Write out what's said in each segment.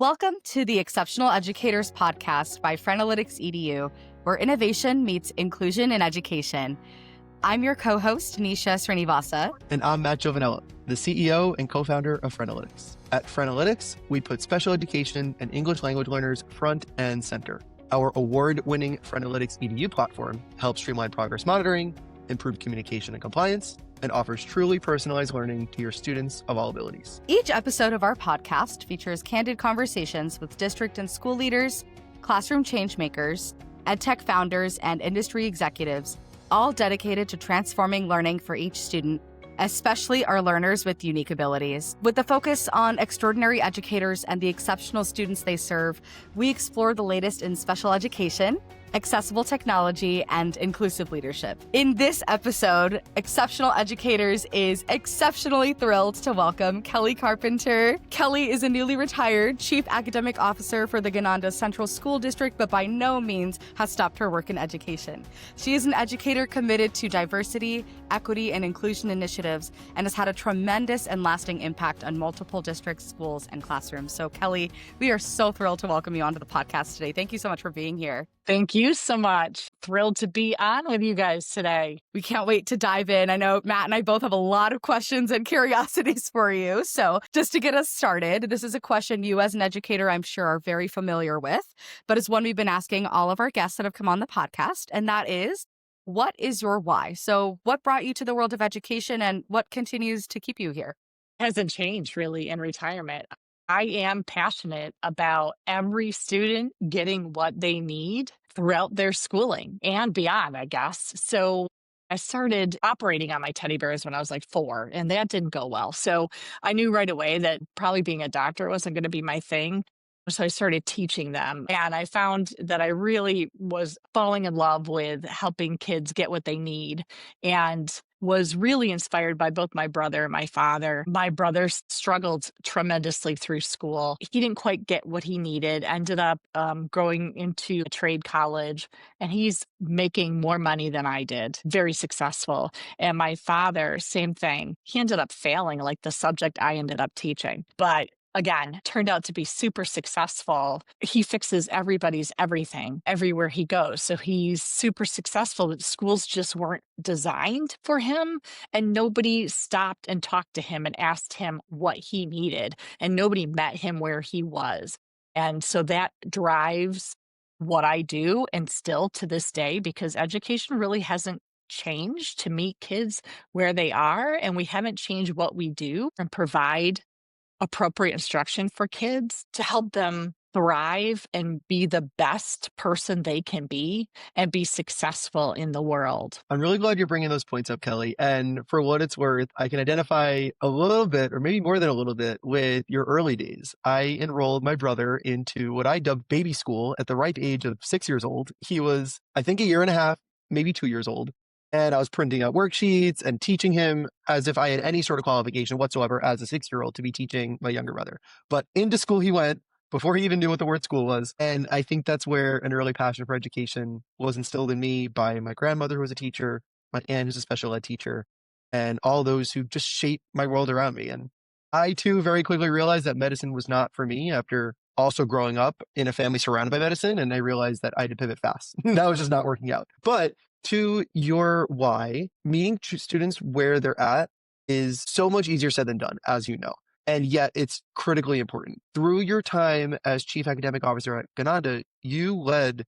Welcome to the Exceptional Educators Podcast by Frenalytics EDU, where innovation meets inclusion in education. I'm your co-host, Nisha Srinivasa. And I'm Matt Giovanella, the CEO and co-founder of Frenalytics. At Frenalytics, we put special education and English language learners front and center. Our award-winning Frenalytics EDU platform helps streamline progress monitoring, improve communication and compliance, and offers truly personalized learning to your students of all abilities. Each episode of our podcast features candid conversations with district and school leaders, classroom changemakers, edtech founders, and industry executives, all dedicated to transforming learning for each student, especially our learners with unique abilities. With the focus on extraordinary educators and the exceptional students they serve, we explore the latest in special education, accessible technology, and inclusive leadership. In this episode, Exceptional Educators is exceptionally thrilled to welcome Kelly Carpenter. Kelly is a newly retired Chief Academic Officer for the Gananda Central School District, but by no means has stopped her work in education. She is an educator committed to diversity, equity, and inclusion initiatives, and has had a tremendous and lasting impact on multiple districts, schools, and classrooms. So Kelly, we are so thrilled to welcome you onto the podcast today. Thank you so much for being here. Thank you so much. Thrilled to be on with you guys today. We can't wait to dive in. I know Matt and I both have a lot of questions and curiosities for you. So just to get us started, this is a question you as an educator, I'm sure, are very familiar with, but it's one we've been asking all of our guests that have come on the podcast. And that is, what is your why? So what brought you to the world of education and what continues to keep you here? Hasn't changed really in retirement. I am passionate about every student getting what they need throughout their schooling and beyond, I guess. So I started operating on my teddy bears when I was like 4, and that didn't go well. So I knew right away that probably being a doctor wasn't going to be my thing. So I started teaching them, and I found that I really was falling in love with helping kids get what they need, and was really inspired by both my brother and my father. My brother struggled tremendously through school. He didn't quite get what he needed, ended up going into a trade college, and he's making more money than I did, very successful. And my father, same thing. He ended up failing like the subject I ended up teaching. But again, turned out to be super successful. He fixes everybody's everything everywhere he goes. So he's super successful, but schools just weren't designed for him. And nobody stopped and talked to him and asked him what he needed. And nobody met him where he was. And so that drives what I do, and still to this day, because education really hasn't changed to meet kids where they are. And we haven't changed what we do and provide appropriate instruction for kids to help them thrive and be the best person they can be and be successful in the world. I'm really glad you're bringing those points up, Kelly. And for what it's worth, I can identify a little bit, or maybe more than a little bit, with your early days. I enrolled my brother into what I dubbed baby school at the ripe age of 6 years old. He was, I think, 1.5 years, maybe 2 years old. And I was printing out worksheets and teaching him as if I had any sort of qualification whatsoever as a 6-year-old to be teaching my younger brother. But into school he went before he even knew what the word school was. And I think that's where an early passion for education was instilled in me by my grandmother, who was a teacher, my aunt, who's a special ed teacher, and all those who just shaped my world around me. And I, too, very quickly realized that medicine was not for me after also growing up in a family surrounded by medicine. And I realized that I had to pivot fast. That was just not working out. But to your why, meeting students where they're at is so much easier said than done, as you know. And yet it's critically important. Through your time as Chief Academic Officer at Gananda, you led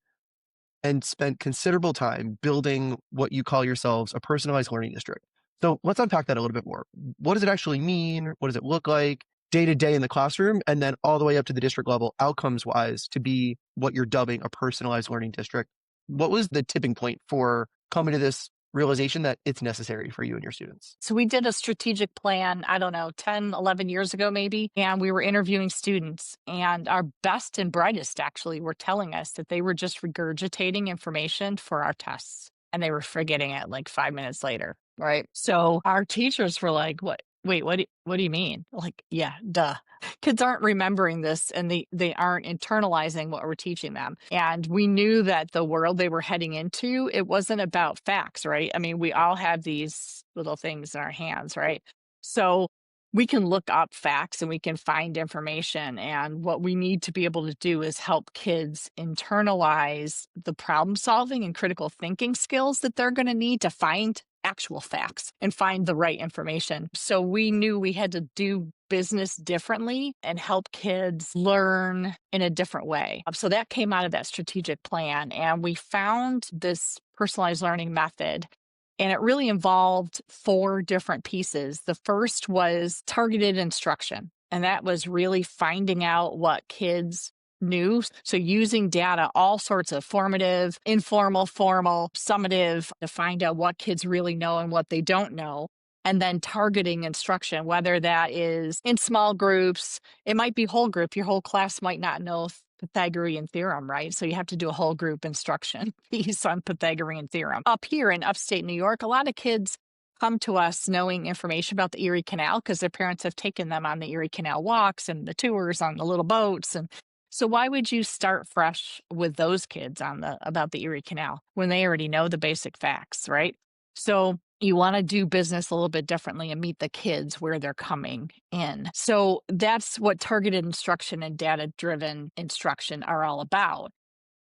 and spent considerable time building what you call yourselves a personalized learning district. So let's unpack that a little bit more. What does it actually mean? What does it look like day to day in the classroom? And then all the way up to the district level, outcomes wise, to be what you're dubbing a personalized learning district. What was the tipping point for coming to this realization that it's necessary for you and your students? So we did a strategic plan, I don't know, 10, 11 years ago maybe, and we were interviewing students, and our best and brightest actually were telling us that they were just regurgitating information for our tests, and they were forgetting it like 5 minutes later, right? So our teachers were like, what? Wait, what do you mean? Like, yeah, duh. Kids aren't remembering this, and they aren't internalizing what we're teaching them. And we knew that the world they were heading into, it wasn't about facts, right? I mean, we all have these little things in our hands, right? So we can look up facts and we can find information. And what we need to be able to do is help kids internalize the problem solving and critical thinking skills that they're going to need to find actual facts and find the right information. So we knew we had to do business differently and help kids learn in a different way. So that came out of that strategic plan. And we found this personalized learning method. And it really involved 4 different pieces. The first was targeted instruction, and that was really finding out what kids knew. So using data, all sorts of formative, informal, formal, summative, to find out what kids really know and what they don't know. And then targeting instruction, whether that is in small groups, it might be whole group. Your whole class might not know Pythagorean theorem, right? So you have to do a whole group instruction piece on Pythagorean theorem. Up here in upstate New York, a lot of kids come to us knowing information about the Erie Canal because their parents have taken them on the Erie Canal walks and the tours on the little boats. And so why would you start fresh with those kids about the Erie Canal when they already know the basic facts, right? So you want to do business a little bit differently and meet the kids where they're coming in. So that's what targeted instruction and data-driven instruction are all about.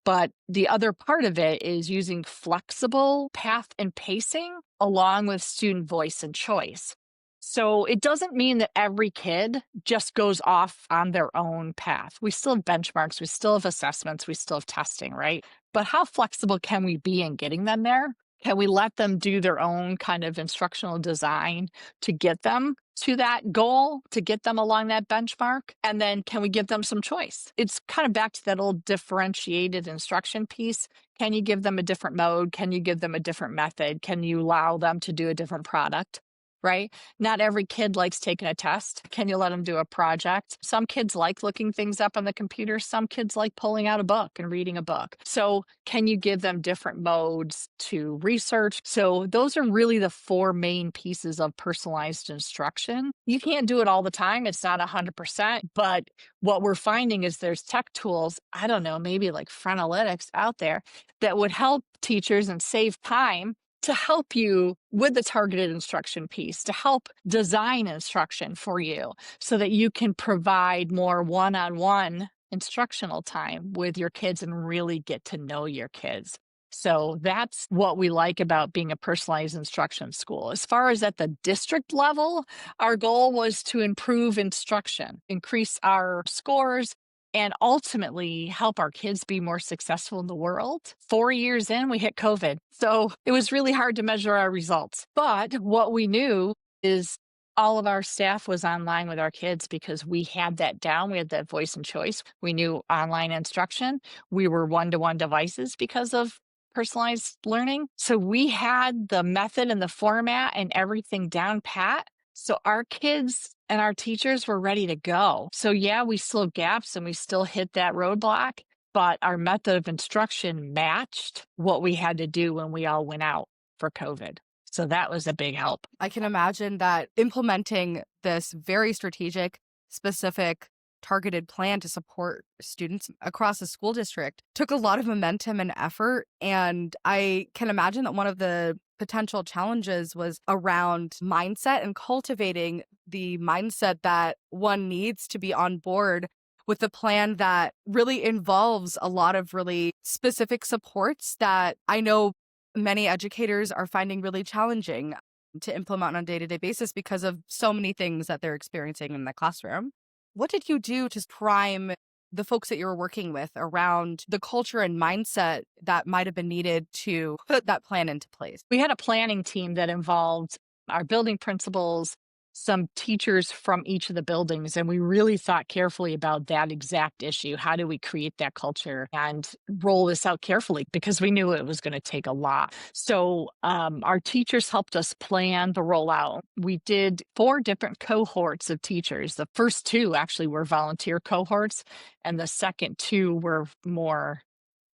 But the other part of it is using flexible path and pacing along with student voice and choice. So it doesn't mean that every kid just goes off on their own path. We still have benchmarks, we still have assessments, we still have testing, right? But how flexible can we be in getting them there? Can we let them do their own kind of instructional design to get them to that goal, to get them along that benchmark? And then can we give them some choice? It's kind of back to that old differentiated instruction piece. Can you give them a different mode? Can you give them a different method? Can you allow them to do a different product? Right? Not every kid likes taking a test. Can you let them do a project? Some kids like looking things up on the computer. Some kids like pulling out a book and reading a book. So can you give them different modes to research? So those are really the 4 main pieces of personalized instruction. You can't do it all the time. It's not 100%. But what we're finding is there's tech tools, I don't know, maybe like Frontinalytics out there that would help teachers and save time to help you with the targeted instruction piece, to help design instruction for you so that you can provide more one-on-one instructional time with your kids and really get to know your kids. So that's what we like about being a personalized instruction school. As far as at the district level, our goal was to improve instruction, increase our scores, and ultimately help our kids be more successful in the world. 4 years in, we hit COVID. So it was really hard to measure our results. But what we knew is all of our staff was online with our kids because we had that down. We had that voice and choice. We knew online instruction. We were one-to-one devices because of personalized learning. So we had the method and the format and everything down pat. So our kids and our teachers were ready to go. So yeah, we still have gaps and we still hit that roadblock, but our method of instruction matched what we had to do when we all went out for COVID. So that was a big help. I can imagine that implementing this very strategic, specific, targeted plan to support students across the school district took a lot of momentum and effort. And I can imagine that one of the potential challenges was around mindset and cultivating the mindset that one needs to be on board with a plan that really involves a lot of really specific supports that I know many educators are finding really challenging to implement on a day-to-day basis because of so many things that they're experiencing in the classroom. What did you do to prime the folks that you were working with around the culture and mindset that might have been needed to put that plan into place? We had a planning team that involved our building principals, some teachers from each of the buildings, and we really thought carefully about that exact issue. How do we create that culture and roll this out carefully? Because we knew it was going to take a lot. So our teachers helped us plan the rollout. We did 4 different cohorts of teachers. The first 2 actually were volunteer cohorts, and the second 2 were more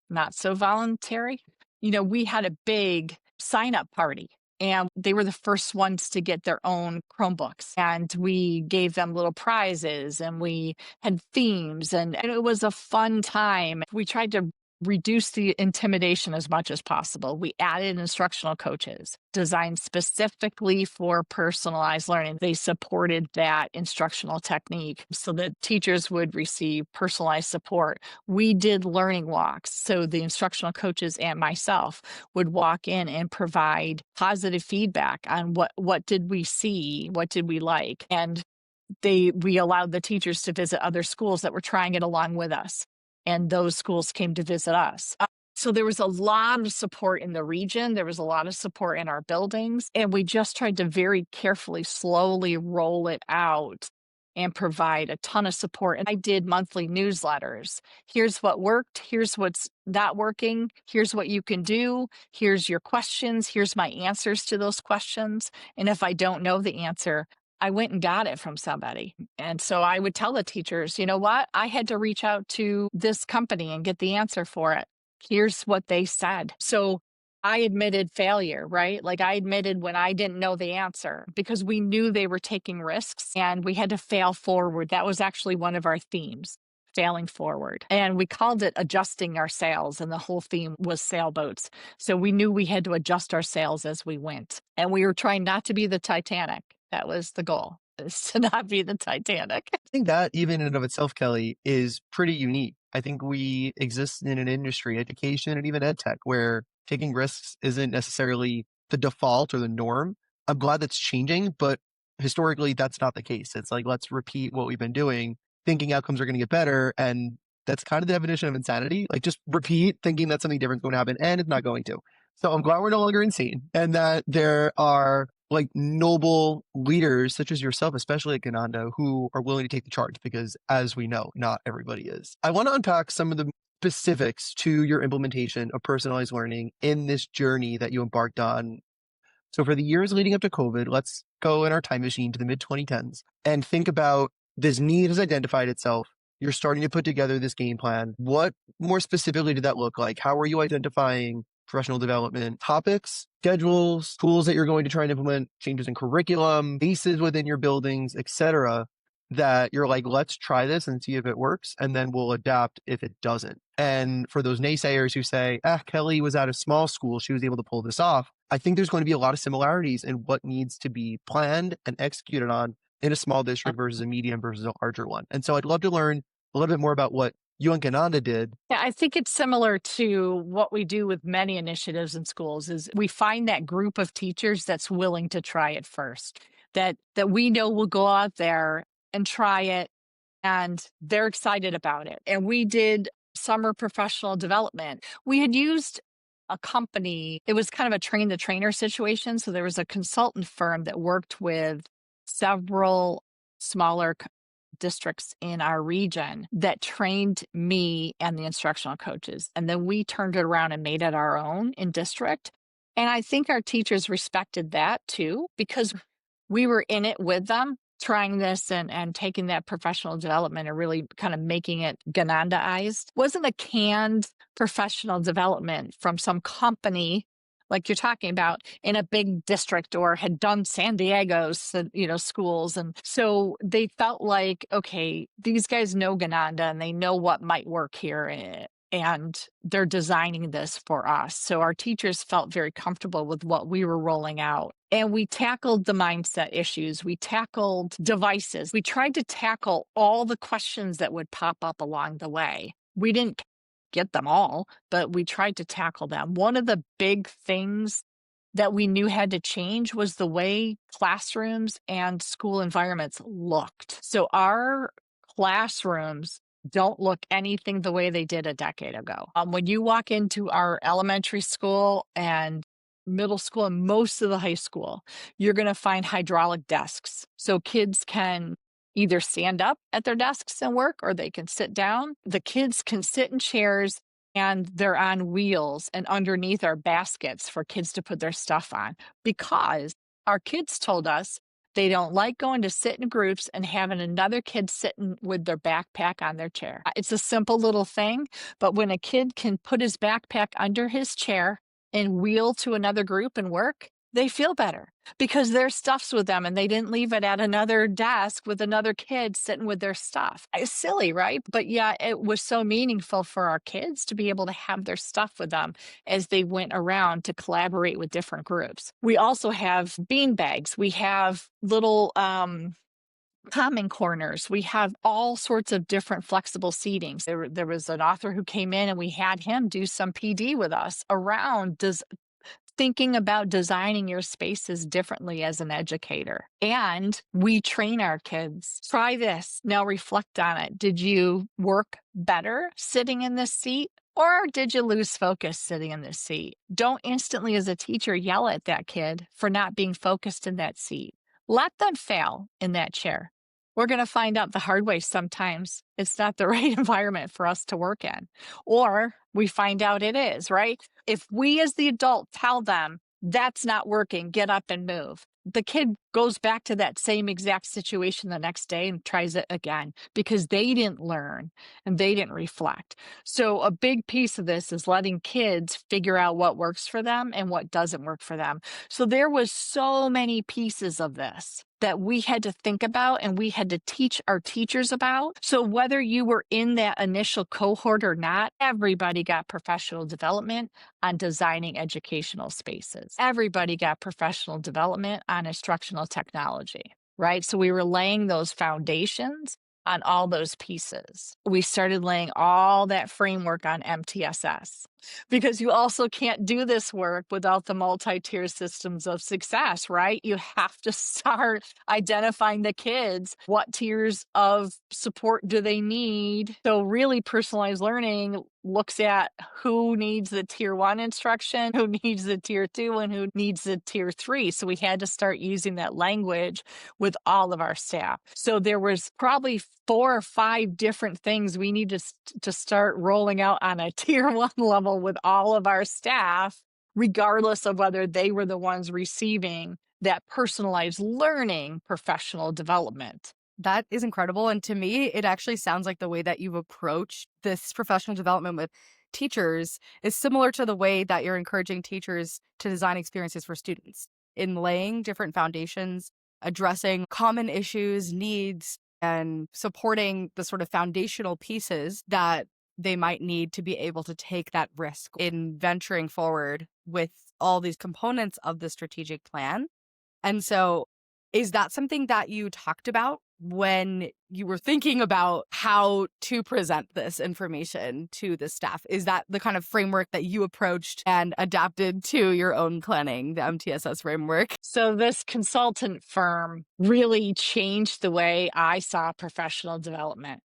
not so voluntary. You know, we had a big sign-up party. And they were the first ones to get their own Chromebooks. And we gave them little prizes and we had themes and it was a fun time. We tried to reduce the intimidation as much as possible. We added instructional coaches designed specifically for personalized learning. They supported that instructional technique so that teachers would receive personalized support. We did learning walks. So the instructional coaches and myself would walk in and provide positive feedback on what did we see, what did we like. And we allowed the teachers to visit other schools that were trying it along with us. And those schools came to visit us. So there was a lot of support in the region. There was a lot of support in our buildings. And we just tried to very carefully, slowly roll it out and provide a ton of support. And I did monthly newsletters. Here's what worked. Here's what's not working. Here's what you can do. Here's your questions. Here's my answers to those questions. And if I don't know the answer, I went and got it from somebody. And so I would tell the teachers, you know what? I had to reach out to this company and get the answer for it. Here's what they said. So I admitted failure, right? Like I admitted when I didn't know the answer because we knew they were taking risks and we had to fail forward. That was actually one of our themes, failing forward. And we called it adjusting our sails, and the whole theme was sailboats. So we knew we had to adjust our sails as we went. And we were trying not to be the Titanic. That was the goal, is to not be the Titanic. I think that even in and of itself, Kelly, is pretty unique. I think we exist in an industry, education and even ed tech, where taking risks isn't necessarily the default or the norm. I'm glad that's changing, but historically that's not the case. It's like, let's repeat what we've been doing, thinking outcomes are going to get better. And that's kind of the definition of insanity. Like just repeat thinking that something different is going to happen and it's not going to. So I'm glad we're no longer insane and that there are like noble leaders such as yourself, especially at Gananda, who are willing to take the charge because as we know, not everybody is. I want to unpack some of the specifics to your implementation of personalized learning in this journey that you embarked on. So for the years leading up to COVID, let's go in our time machine to the mid 2010s and think about this need has identified itself. You're starting to put together this game plan. What more specifically did that look like? How are you identifying professional development topics, schedules, tools that you're going to try and implement, changes in curriculum, spaces within your buildings, etc., that you're like, let's try this and see if it works, and then we'll adapt if it doesn't. And for those naysayers who say, Kelly was at a small school, she was able to pull this off, I think there's going to be a lot of similarities in what needs to be planned and executed on in a small district versus a medium versus a larger one. And so I'd love to learn a little bit more about what you and Gananda did. Yeah, I think it's similar to what we do with many initiatives in schools is we find that group of teachers that's willing to try it first, that we know will go out there and try it and they're excited about it. And we did summer professional development. We had used a company, it was kind of a train the trainer situation. So there was a consultant firm that worked with several smaller districts in our region that trained me and the instructional coaches. And then we turned it around and made it our own in district. And I think our teachers respected that too, because we were in it with them, trying this and taking that professional development and really kind of making it Gananda-ized. It wasn't a canned professional development from some company like you're talking about in a big district or had done San Diego's, schools. And so they felt like, okay, these guys know Gananda and they know what might work here. And they're designing this for us. So our teachers felt very comfortable with what we were rolling out. And we tackled the mindset issues. We tackled devices. We tried to tackle all the questions that would pop up along the way. We didn't get them all, but we tried to tackle them. One of the big things that we knew had to change was the way classrooms and school environments looked. So our classrooms don't look anything the way they did a decade ago. When you walk into our elementary school and middle school and most of the high school, you're going to find hydraulic desks. So kids can either stand up at their desks and work, or they can sit down. The kids can sit in chairs and they're on wheels, and underneath are baskets for kids to put their stuff on, because our kids told us they don't like going to sit in groups and having another kid sitting with their backpack on their chair. It's a simple little thing, but when a kid can put his backpack under his chair and wheel to another group and work, They feel better because their stuff's with them and they didn't leave it at another desk with another kid sitting with their stuff. It's silly, right? But yeah, it was so meaningful for our kids to be able to have their stuff with them as they went around to collaborate with different groups. We also have bean bags. We have little common corners. We have all sorts of different flexible seatings. There was an author who came in and we had him do some PD with us around thinking about designing your spaces differently as an educator. And we train our kids. Try this. Now reflect on it. Did you work better sitting in this seat? Or did you lose focus sitting in this seat? Don't instantly, as a teacher, yell at that kid for not being focused in that seat. Let them fail in that chair. We're going to find out the hard way sometimes it's not the right environment for us to work in. Or we find out it is, right? If we as the adult tell them that's not working, get up and move, the kid goes back to that same exact situation the next day and tries it again because they didn't learn and they didn't reflect. So a big piece of this is letting kids figure out what works for them and what doesn't work for them. So there was so many pieces of this that we had to think about and we had to teach our teachers about. So whether you were in that initial cohort or not, everybody got professional development on designing educational spaces. Everybody got professional development on instructional technology, right? So we were laying those foundations on all those pieces. We started laying all that framework on MTSS because you also can't do this work without the multi-tier systems of success, right? You have to start identifying the kids. What tiers of support do they need? So really personalized learning looks at who needs the tier 1 instruction, who needs the tier 2, and who needs the tier 3. So we had to start using that language with all of our staff. So there was probably 4 or 5 different things we needed to start rolling out on a tier 1 level with all of our staff, regardless of whether they were the ones receiving that personalized learning professional development. That is incredible. And to me, it actually sounds like the way that you've approached this professional development with teachers is similar to the way that you're encouraging teachers to design experiences for students in laying different foundations, addressing common issues, needs, and supporting the sort of foundational pieces that they might need to be able to take that risk in venturing forward with all these components of the strategic plan. And so is that something that you talked about when you were thinking about how to present this information to the staff? Is that the kind of framework that you approached and adapted to your own planning, the MTSS framework? So this consultant firm really changed the way I saw professional development.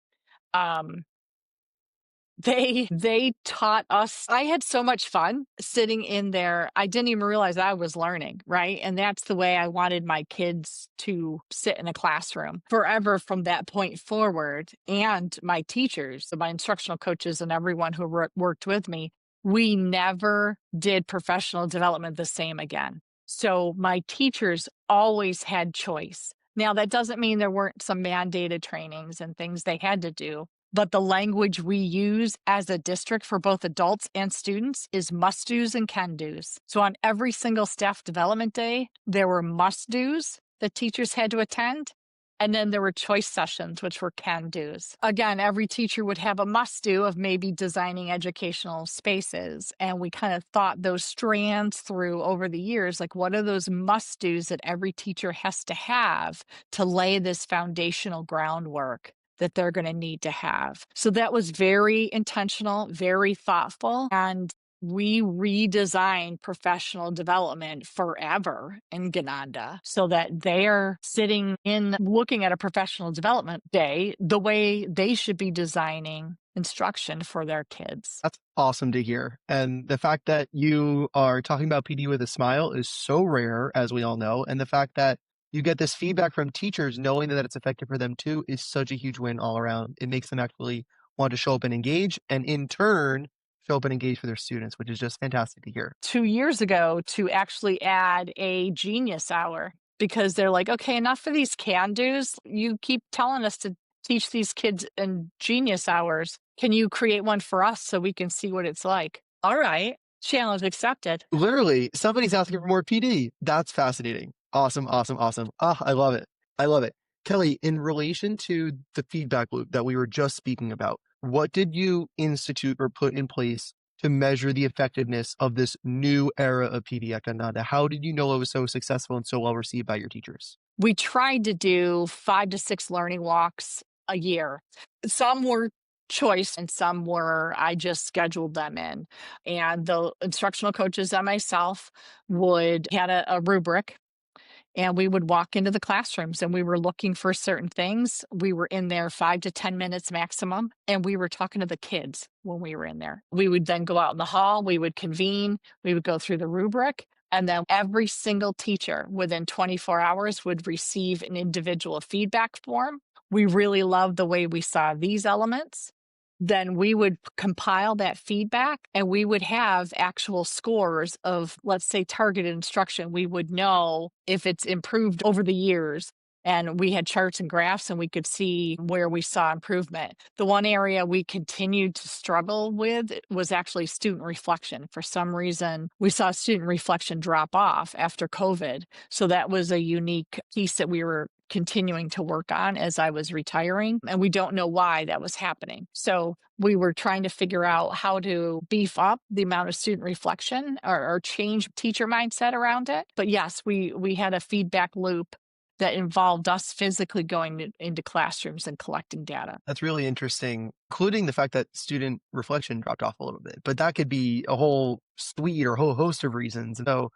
They taught us. I had so much fun sitting in there. I didn't even realize I was learning, right? And that's the way I wanted my kids to sit in a classroom forever from that point forward. And my teachers, my instructional coaches, and everyone who worked with me, we never did professional development the same again. So my teachers always had choice. Now, that doesn't mean there weren't some mandated trainings and things they had to do. But the language we use as a district for both adults and students is must-dos and can-dos. So on every single staff development day, there were must-dos that teachers had to attend, and then there were choice sessions, which were can-dos. Again, every teacher would have a must-do of maybe designing educational spaces, and we kind of thought those strands through over the years, like what are those must-dos that every teacher has to have to lay this foundational groundwork that they're going to need to have. So that was very intentional, very thoughtful. And we redesigned professional development forever in Gananda so that they're sitting in looking at a professional development day the way they should be designing instruction for their kids. That's awesome to hear. And the fact that you are talking about PD with a smile is so rare, as we all know. And the fact that you get this feedback from teachers knowing that it's effective for them too is such a huge win all around. It makes them actually want to show up and engage, and in turn, show up and engage for their students, which is just fantastic to hear. 2 years ago to actually add a genius hour because they're like, okay, enough of these can-dos. You keep telling us to teach these kids in genius hours. Can you create one for us so we can see what it's like? All right. Challenge accepted. Literally, somebody's asking for more PD. That's fascinating. Awesome, awesome, awesome. Ah, I love it. I love it. Kelly, in relation to the feedback loop that we were just speaking about, what did you institute or put in place to measure the effectiveness of this new era of PD at Gananda? How did you know it was so successful and so well received by your teachers? We tried to do 5 to 6 learning walks a year. Some were choice and some were I just scheduled them in. And the instructional coaches and myself would had a rubric, and we would walk into the classrooms and we were looking for certain things. We were in there 5 to 10 minutes maximum, and we were talking to the kids when we were in there. We would then go out in the hall, we would convene, we would go through the rubric, and then every single teacher within 24 hours would receive an individual feedback form. We really loved the way we saw these elements. Then we would compile that feedback and we would have actual scores of, let's say, targeted instruction. We would know if it's improved over the years. And we had charts and graphs and we could see where we saw improvement. The one area we continued to struggle with was actually student reflection. For some reason, we saw student reflection drop off after COVID. So that was a unique piece that we were continuing to work on as I was retiring. And we don't know why that was happening. So we were trying to figure out how to beef up the amount of student reflection or change teacher mindset around it. But yes, we had a feedback loop that involved us physically going into classrooms and collecting data. That's really interesting, including the fact that student reflection dropped off a little bit, but that could be a whole suite or a whole host of reasons. So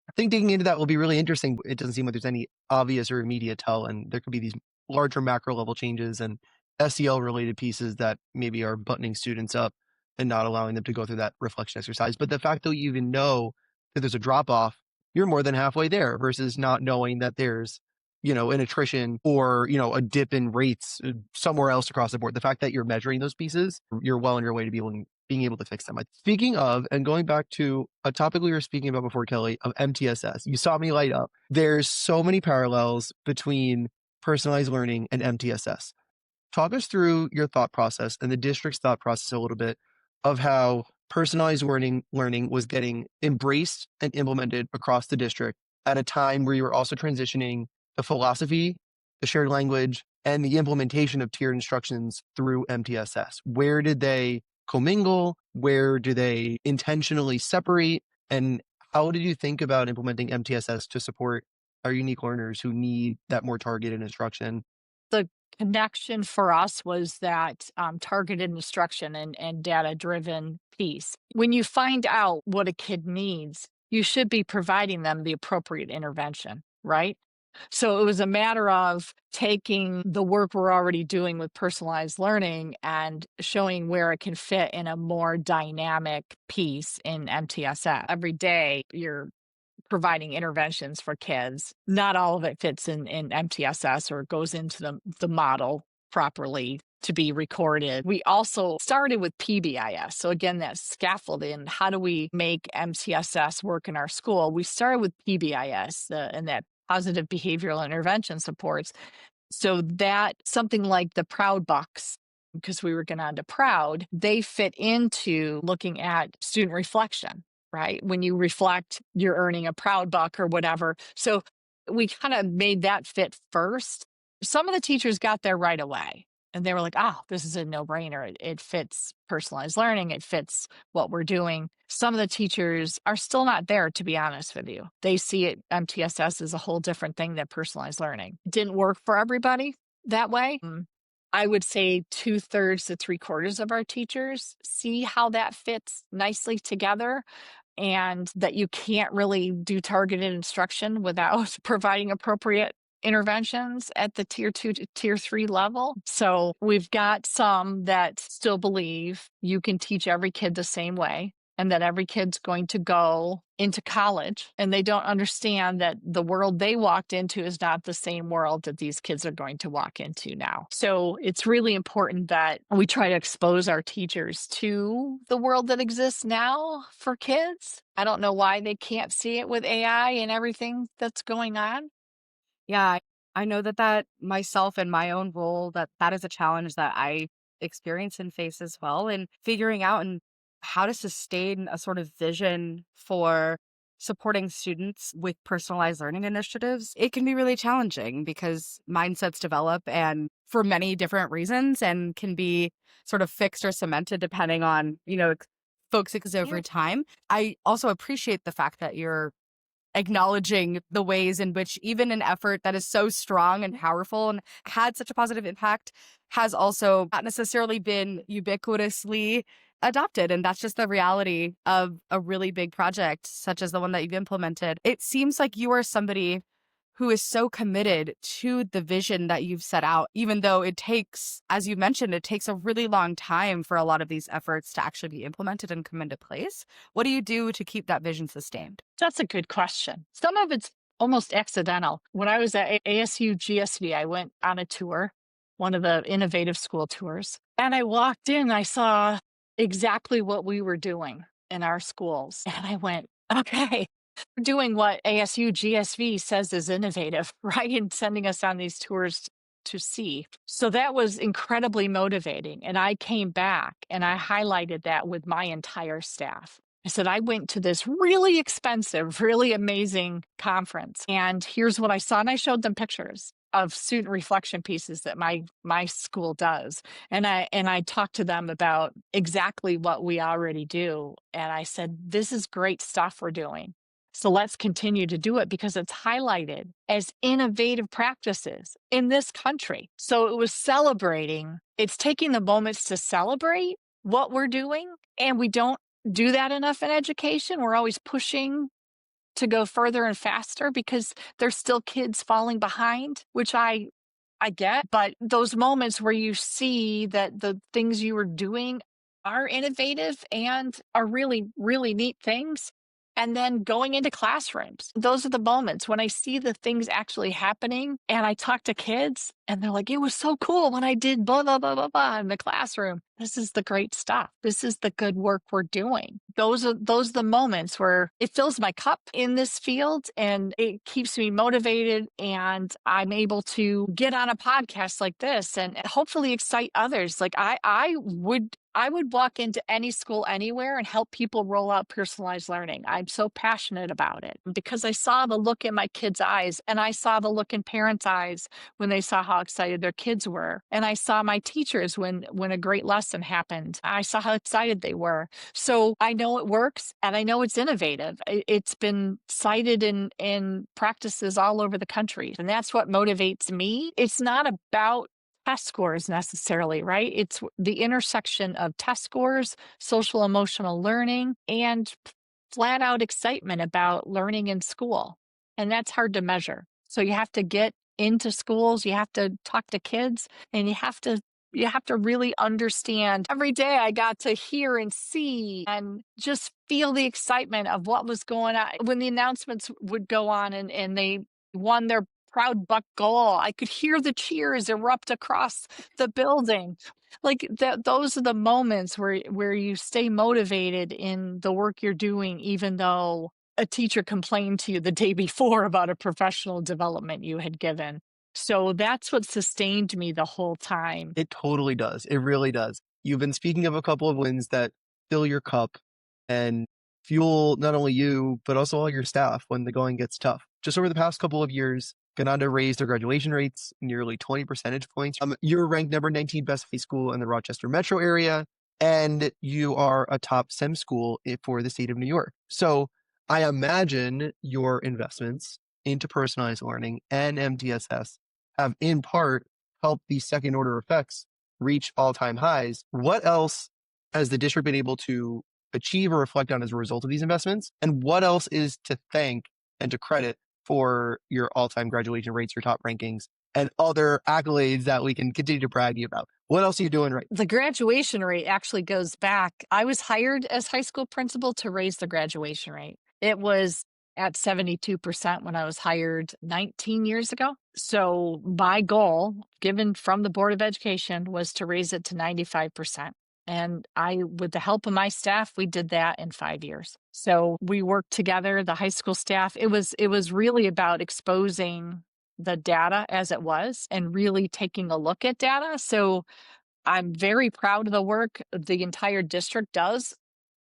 I think digging into that will be really interesting. It doesn't seem like there's any obvious or immediate tell, and there could be these larger macro level changes and SEL related pieces that maybe are buttoning students up and not allowing them to go through that reflection exercise. But the fact that you even know that there's a drop off, you're more than halfway there versus not knowing that there's, an attrition or, a dip in rates somewhere else across the board. The fact that you're measuring those pieces, you're well on your way to being able to fix them. Speaking of, and going back to a topic we were speaking about before, Kelly, of MTSS, you saw me light up. There's so many parallels between personalized learning and MTSS. Talk us through your thought process and the district's thought process a little bit of how personalized learning was getting embraced and implemented across the district at a time where you were also transitioning the philosophy, the shared language, and the implementation of tiered instructions through MTSS. Where did they commingle? Where do they intentionally separate? And how did you think about implementing MTSS to support our unique learners who need that more targeted instruction? The connection for us was that targeted instruction and data-driven piece. When you find out what a kid needs, you should be providing them the appropriate intervention, right? So it was a matter of taking the work we're already doing with personalized learning and showing where it can fit in a more dynamic piece in MTSS. Every day you're providing interventions for kids. Not all of it fits in MTSS or goes into the model properly to be recorded. We also started with PBIS. So again, that scaffolding, how do we make MTSS work in our school? We started with PBIS and that positive behavioral intervention supports. So that something like the Proud Bucks, because we were getting on to Proud, they fit into looking at student reflection, right? When you reflect, you're earning a Proud Buck or whatever. So we kind of made that fit first. Some of the teachers got there right away. And they were like, this is a no-brainer. It fits personalized learning. It fits what we're doing. Some of the teachers are still not there, to be honest with you. They see it, MTSS is a whole different thing than personalized learning. It didn't work for everybody that way. I would say 2/3 to 3/4 of our teachers see how that fits nicely together, and that you can't really do targeted instruction without providing appropriate interventions at the tier 2 to tier 3 level. So we've got some that still believe you can teach every kid the same way and that every kid's going to go into college, and they don't understand that the world they walked into is not the same world that these kids are going to walk into now. So it's really important that we try to expose our teachers to the world that exists now for kids. I don't know why they can't see it with AI and everything that's going on. Yeah, I know that myself in my own role, that is a challenge that I experience and face as well. And figuring out and how to sustain a sort of vision for supporting students with personalized learning initiatives, it can be really challenging because mindsets develop and for many different reasons and can be sort of fixed or cemented depending on, folks over time. I also appreciate the fact that you're acknowledging the ways in which even an effort that is so strong and powerful and had such a positive impact has also not necessarily been ubiquitously adopted. And that's just the reality of a really big project, such as the one that you've implemented. It seems like you are somebody who is so committed to the vision that you've set out, even though it takes, as you mentioned, it takes a really long time for a lot of these efforts to actually be implemented and come into place. What do you do to keep that vision sustained? That's a good question. Some of it's almost accidental. When I was at ASU GSV, I went on a tour, one of the innovative school tours, and I walked in, I saw exactly what we were doing in our schools. And I went, okay, we're doing what ASU GSV says is innovative, right? And sending us on these tours to see. So that was incredibly motivating. And I came back and I highlighted that with my entire staff. I said, I went to this really expensive, really amazing conference. And here's what I saw. And I showed them pictures of student reflection pieces that my school does. And I talked to them about exactly what we already do. And I said, this is great stuff we're doing. So let's continue to do it because it's highlighted as innovative practices in this country. So it was celebrating. It's taking the moments to celebrate what we're doing. And we don't do that enough in education. We're always pushing to go further and faster because there's still kids falling behind, which I get. But those moments where you see that the things you are doing are innovative and are really, really neat things. And then going into classrooms, those are the moments when I see the things actually happening and I talk to kids and they're like, it was so cool when I did blah, blah, blah, blah, blah in the classroom. This is the great stuff. This is the good work we're doing. Those are the moments where it fills my cup in this field and it keeps me motivated and I'm able to get on a podcast like this and hopefully excite others. Like I would walk into any school anywhere and help people roll out personalized learning. I'm so passionate about it because I saw the look in my kids' eyes and I saw the look in parents' eyes when they saw how excited their kids were. And I saw my teachers when a great lesson happened. I saw how excited they were. So I know it works and I know it's innovative. It's been cited in practices all over the country. And that's what motivates me. It's not about test scores necessarily, right? It's the intersection of test scores, social emotional learning, and flat out excitement about learning in school. And that's hard to measure. So you have to get into schools, you have to talk to kids, and you have to really understand. Every day I got to hear and see and just feel the excitement of what was going on when the announcements would go on and they won their proud buck goal. I could hear the cheers erupt across the building. Like those are the moments where you stay motivated in the work you're doing, even though a teacher complained to you the day before about a professional development you had given. So that's what sustained me the whole time. It totally does. It really does. You've been speaking of a couple of wins that fill your cup and fuel not only you, but also all your staff when the going gets tough. Just over the past couple of years, Gananda raised their graduation rates nearly 20 percentage points. You're ranked number 19 best high school in the Rochester metro area, and you are a top STEM school for the state of New York. So I imagine your investments into personalized learning and MTSS have in part helped these second order effects reach all-time highs. What else has the district been able to achieve or reflect on as a result of these investments? And what else is to thank and to credit for your all-time graduation rates, your top rankings, and other accolades that we can continue to brag you about? What else are you doing right? The graduation rate actually goes back. I was hired as high school principal to raise the graduation rate. It was at 72% when I was hired 19 years ago. So my goal, given from the Board of Education, was to raise it to 95%. And with the help of my staff, we did that in 5 years. So we worked together, the high school staff. It was really about exposing the data as it was and really taking a look at data. So I'm very proud of the work the entire district does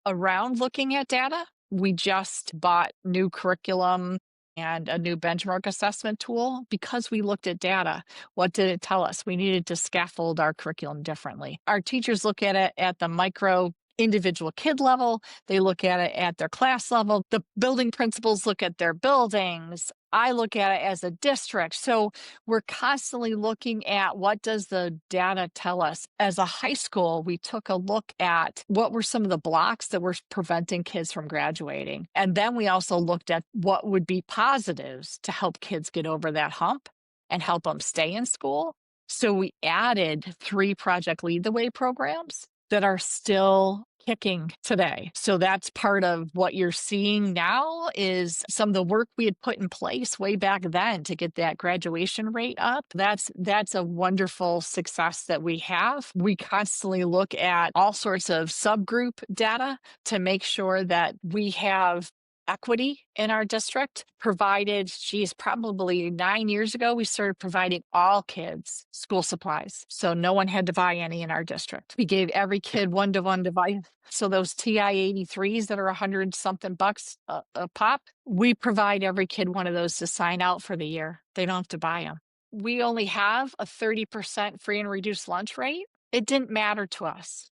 around looking at data. We just bought new curriculum and a new benchmark assessment tool because we looked at data. What did it tell us? We needed to scaffold our curriculum differently. Our teachers look at it at the micro individual kid level. They look at it at their class level. The building principals look at their buildings. I look at it as a district. So we're constantly looking at what does the data tell us. As a high school, we took a look at what were some of the blocks that were preventing kids from graduating. And then we also looked at what would be positives to help kids get over that hump and help them stay in school. So we added 3 Project Lead the Way programs that are still kicking today. So that's part of what you're seeing now is some of the work we had put in place way back then to get that graduation rate up. That's a wonderful success that we have. We constantly look at all sorts of subgroup data to make sure that we have equity in our district, provided, probably 9 years ago, we started providing all kids school supplies. So no one had to buy any in our district. We gave every kid one-to-one device. So those TI-83s that are 100 something bucks a pop, we provide every kid one of those to sign out for the year. They don't have to buy them. We only have a 30% free and reduced lunch rate. It didn't matter to us.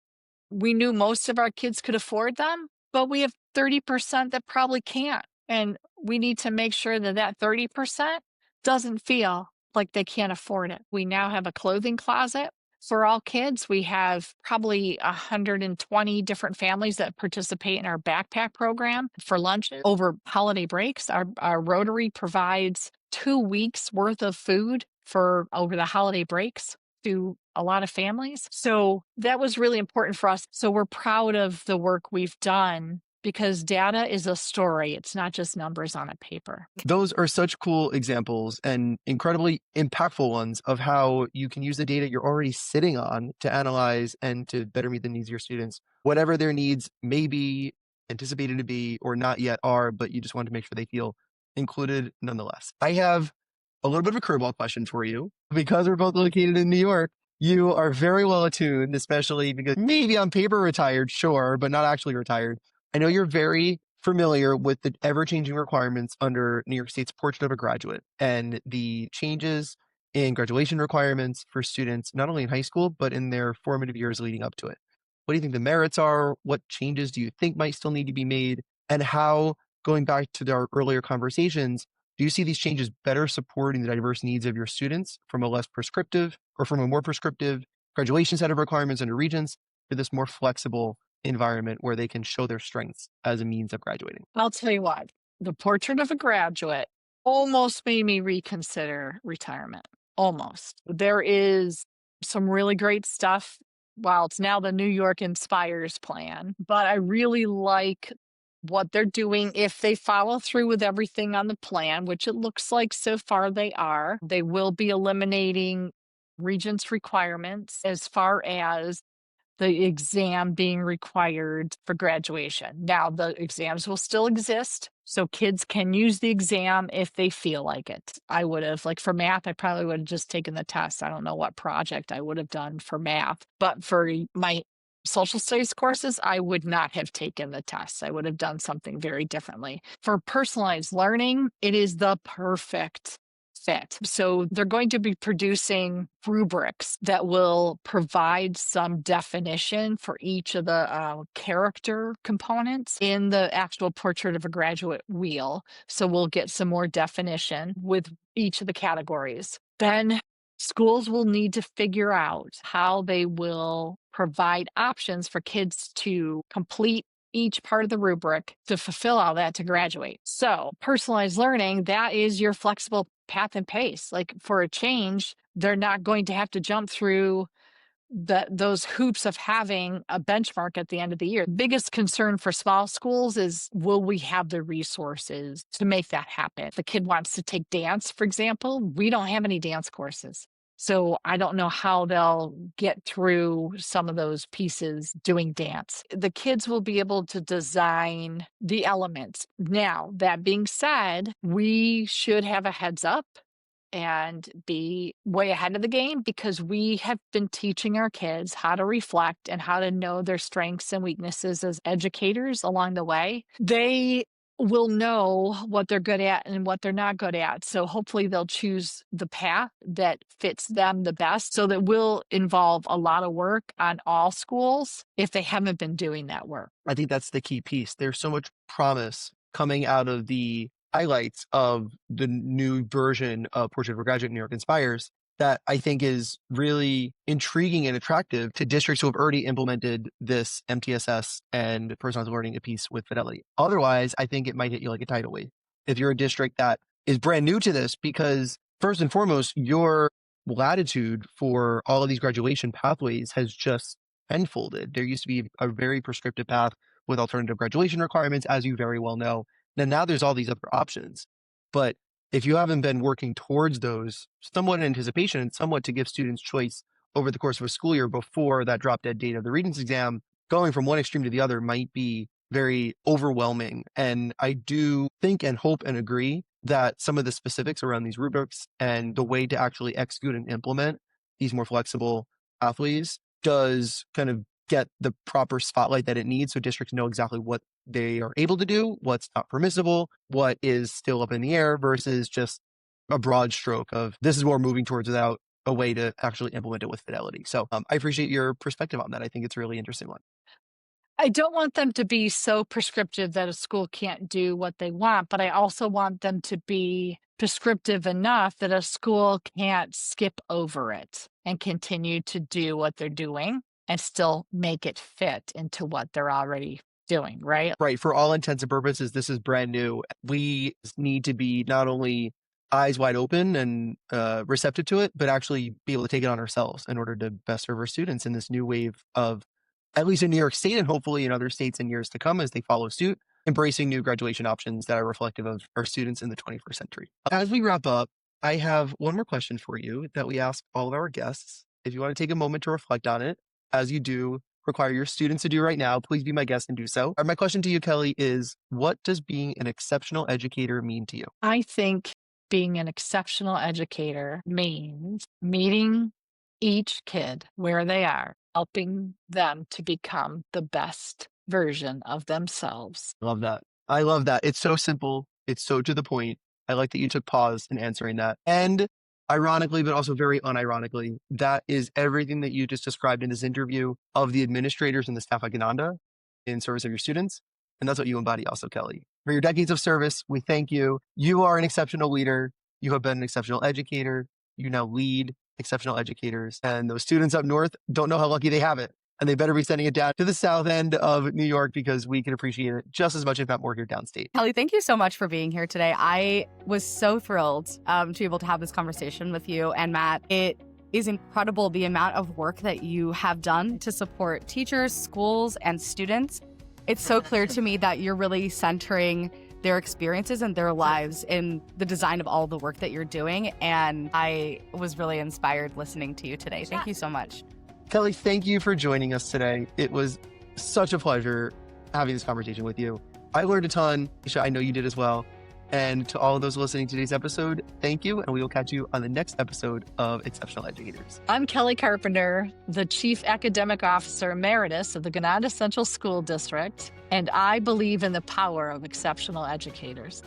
We knew most of our kids could afford them, but we have 30% that probably can't. And we need to make sure that that 30% doesn't feel like they can't afford it. We now have a clothing closet for all kids. We have probably 120 different families that participate in our backpack program for lunches over holiday breaks. Our Rotary provides 2 weeks worth of food for over the holiday breaks to a lot of families. So that was really important for us. So we're proud of the work we've done because data is a story. It's not just numbers on a paper. Those are such cool examples and incredibly impactful ones of how you can use the data you're already sitting on to analyze and to better meet the needs of your students, whatever their needs may be anticipated to be or not yet are, but you just want to make sure they feel included nonetheless. I have a little bit of a curveball question for you. Because we're both located in New York, you are very well attuned, especially because maybe on paper retired, sure, but not actually retired. I know you're very familiar with the ever-changing requirements under New York State's Portrait of a Graduate and the changes in graduation requirements for students, not only in high school, but in their formative years leading up to it. What do you think the merits are? What changes do you think might still need to be made? And how, going back to our earlier conversations, do you see these changes better supporting the diverse needs of your students from a less prescriptive or from a more prescriptive graduation set of requirements under Regents to this more flexible environment where they can show their strengths as a means of graduating? I'll tell you what, the Portrait of a Graduate almost made me reconsider retirement. Almost. There is some really great stuff. While it's now the New York Inspires plan, but I really like what they're doing. If they follow through with everything on the plan, which it looks like so far they are, they will be eliminating Regents requirements as far as the exam being required for graduation. Now, the exams will still exist, so kids can use the exam if they feel like it. I would have, like for math, I probably would have just taken the test. I don't know what project I would have done for math, but for my social studies courses, I would not have taken the tests. I would have done something very differently. For personalized learning, it is the perfect fit. So they're going to be producing rubrics that will provide some definition for each of the character components in the actual Portrait of a Graduate wheel. So we'll get some more definition with each of the categories. Then schools will need to figure out how they will provide options for kids to complete each part of the rubric to fulfill all that to graduate. So personalized learning, that is your flexible path and pace. Like for a change, they're not going to have to jump through those hoops of having a benchmark at the end of the year. Biggest concern for small schools is, will we have the resources to make that happen? If the kid wants to take dance, for example, we don't have any dance courses. So I don't know how they'll get through some of those pieces doing dance. The kids will be able to design the elements. Now, that being said, we should have a heads up and be way ahead of the game because we have been teaching our kids how to reflect and how to know their strengths and weaknesses as educators along the way. They will know what they're good at and what they're not good at. So hopefully they'll choose the path that fits them the best. So that will involve a lot of work on all schools if they haven't been doing that work. I think that's the key piece. There's so much promise coming out of the highlights of the new version of Portrait of a Graduate New York Inspires that I think is really intriguing and attractive to districts who have already implemented this MTSS and personalized learning a piece with Fidelity. Otherwise, I think it might hit you like a tidal wave if you're a district that is brand new to this, because first and foremost, your latitude for all of these graduation pathways has just tenfolded. There used to be a very prescriptive path with alternative graduation requirements, as you very well know. And now there's all these other options. But if you haven't been working towards those somewhat in anticipation and somewhat to give students choice over the course of a school year before that drop dead date of the Regents exam, going from one extreme to the other might be very overwhelming. And I do think and hope and agree that some of the specifics around these rubrics and the way to actually execute and implement these more flexible pathways does kind of get the proper spotlight that it needs so districts know exactly what they are able to do, what's not permissible, what is still up in the air versus just a broad stroke of this is what we're moving towards without a way to actually implement it with fidelity. So I appreciate your perspective on that. I think it's a really interesting one. I don't want them to be so prescriptive that a school can't do what they want, but I also want them to be prescriptive enough that a school can't skip over it and continue to do what they're doing and still make it fit into what they're already doing, right? Right. For all intents and purposes, this is brand new. We need to be not only eyes wide open and receptive to it, but actually be able to take it on ourselves in order to best serve our students in this new wave of, at least in New York State and hopefully in other states in years to come as they follow suit, embracing new graduation options that are reflective of our students in the 21st century. As we wrap up, I have one more question for you that we ask all of our guests. If you want to take a moment to reflect on it, as you do require your students to do right now, please be my guest and do so. My question to you, Kelly, is what does being an exceptional educator mean to you? I think being an exceptional educator means meeting each kid where they are, helping them to become the best version of themselves. Love that. I love that. It's so simple. It's so to the point. I like that you took pause in answering that. And ironically, but also very unironically, that is everything that you just described in this interview of the administrators and the staff at Gananda in service of your students. And that's what you embody also, Kelly. For your decades of service, we thank you. You are an exceptional leader. You have been an exceptional educator. You now lead exceptional educators. And those students up north don't know how lucky they have it. And they better be sending it down to the south end of New York because we can appreciate it just as much, if not more, here downstate. Kelly, thank you so much for being here today. I was so thrilled to be able to have this conversation with you. And Matt, it is incredible the amount of work that you have done to support teachers, schools, and students. It's so clear to me that you're really centering their experiences and their lives in the design of all the work that you're doing. And I was really inspired listening to you today. Thank you so much. Kelly, thank you for joining us today. It was such a pleasure having this conversation with you. I learned a ton. Isha, I know you did as well. And to all of those listening to today's episode, thank you. And we will catch you on the next episode of Exceptional Educators. I'm Kelly Carpenter, the Chief Academic Officer Emeritus of the Gananda Central School District, and I believe in the power of exceptional educators.